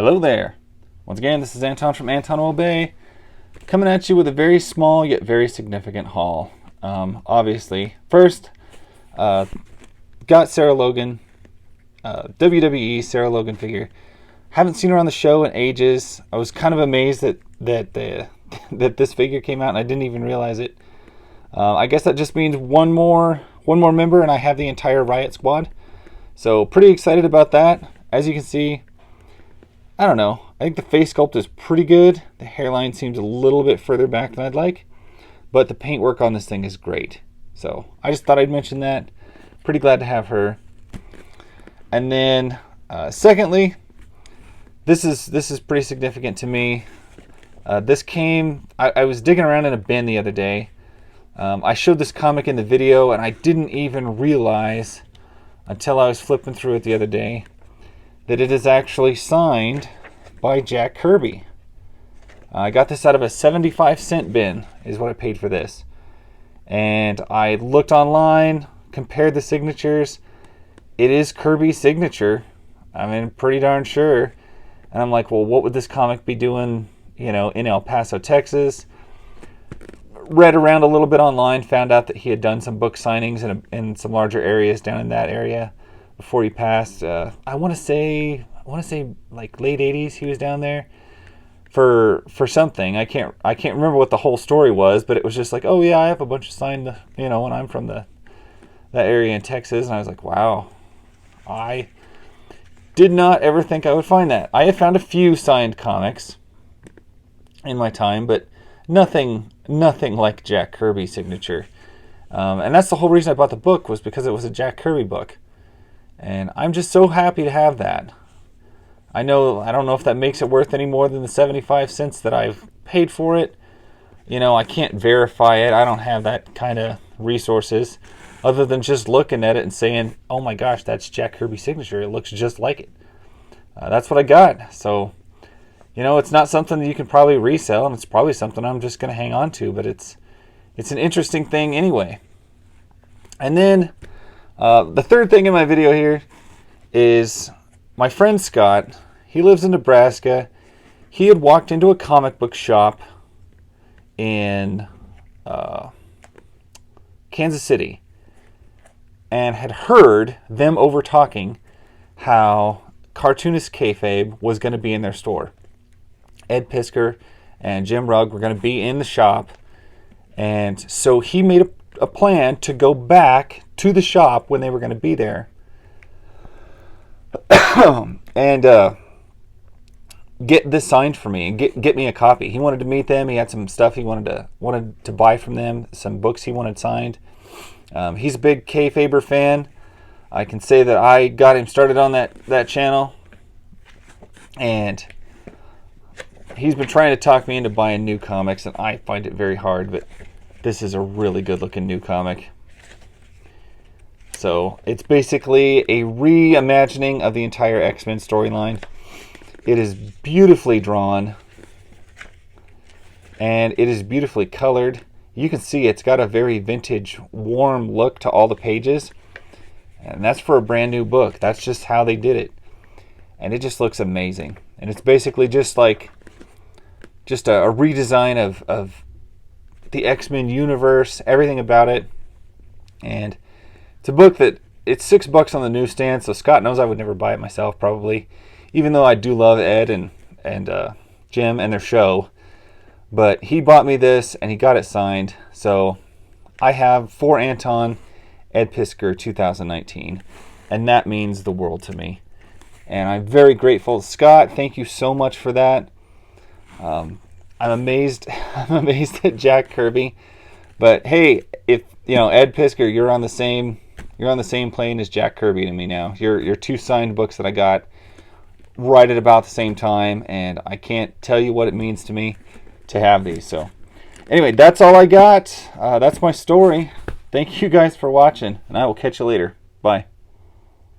Hello there. Once again, this is Anton from Anton Will Bay, coming at you with a very small yet very significant haul. Obviously, first, got Sarah Logan, WWE Sarah Logan figure. Haven't seen her on the show in ages. I was kind of amazed that this figure came out, and I didn't even realize it. I guess that just means one more member, and I have the entire Riot Squad. So pretty excited about that. As you can see, I don't know. I think the face sculpt is pretty good. The hairline seems a little bit further back than I'd like, but the paintwork on this thing is great. So I just thought I'd mention that. Pretty glad to have her. And then, secondly, this is pretty significant to me. This came. I was digging around in a bin the other day. I showed this comic in the video, and I didn't even realize until I was flipping through it the other day that it is actually signed by Jack Kirby. I got this out of a 75-cent bin is what I paid for this. And I looked online, compared the signatures. It is Kirby's signature. I mean, pretty darn sure. And I'm like, well, what would this comic be doing, in El Paso, Texas? Read around a little bit online, found out that he had done some book signings in some larger areas down in that area before he passed. I want to say like late 80s he was down there for something. I can't remember what the whole story was, but it was just like, oh yeah, I have a bunch of signed, when I'm from that area in Texas. And I was like, wow, I did not ever think I would find that. I have found a few signed comics in my time, but nothing like Jack Kirby's signature. And that's the whole reason I bought the book, was because it was a Jack Kirby book. And I'm just so happy to have that. I don't know if that makes it worth any more than the 75 cents that I've paid for it. I can't verify it. I don't have that kind of resources other than just looking at it and saying, oh my gosh, that's Jack Kirby's signature. It looks just like it. That's what I got. So, it's not something that you can probably resell, and it's probably something I'm just going to hang on to, but it's an interesting thing anyway. And then the third thing in my video here is my friend Scott. He lives in Nebraska. He had walked into a comic book shop in Kansas City and had heard them over talking how cartoonist kayfabe was going to be in their store. Ed Piskor and Jim Rugg were going to be in the shop, and so he made a plan to go back to the shop when they were going to be there and get this signed for me and get me a copy. He wanted to meet them. He had some stuff he wanted to buy from them, some books he wanted signed. He's a big kayfaber fan. I can say that I got him started on that channel, and he's been trying to talk me into buying new comics, and I find it very hard, but this is a really good looking new comic. So it's basically a reimagining of the entire X-Men storyline. It is beautifully drawn, and it is beautifully colored. You can see it's got a very vintage, warm look to all the pages, and that's for a brand new book. That's just how they did it, and it just looks amazing. And it's basically just a redesign of the X-Men universe, everything about it. And it's a book that it's $6 on the newsstand, so Scott knows I would never buy it myself, probably, even though I do love Ed and Jim and their show. But he bought me this, and he got it signed. So I have for Anton, Ed Piskor 2019, and that means the world to me. And I'm very grateful. Scott, thank you so much for that. I'm amazed at Jack Kirby. But hey, if Ed Piskor, you're on the same plane as Jack Kirby to me now. You're two signed books that I got right at about the same time, and I can't tell you what it means to me to have these. So anyway, that's all I got. That's my story. Thank you guys for watching, and I will catch you later. Bye.